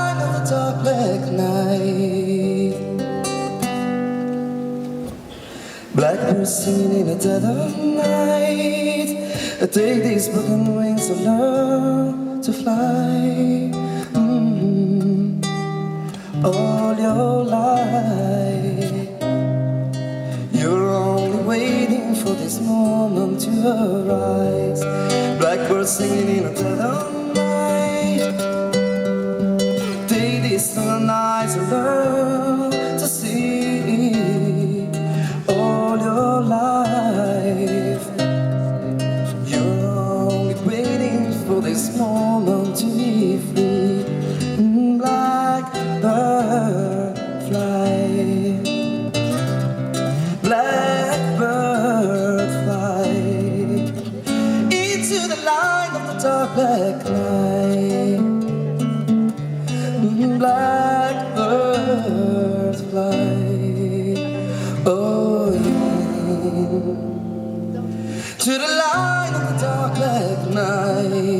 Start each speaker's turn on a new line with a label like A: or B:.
A: line of the dark black night. Blackbirds singing in the dead of night. Take these broken wings to learn to fly. All your life, you're only waiting for this moment to arise. Blackbirds singing in the dead of night. Take these long nights to learn to see. All your life, you're only waiting for this moment to be free. Blackbird fly, blackbird fly into the light of the dark black night. Blackbird fly, oh yeah, to the light of the dark black night.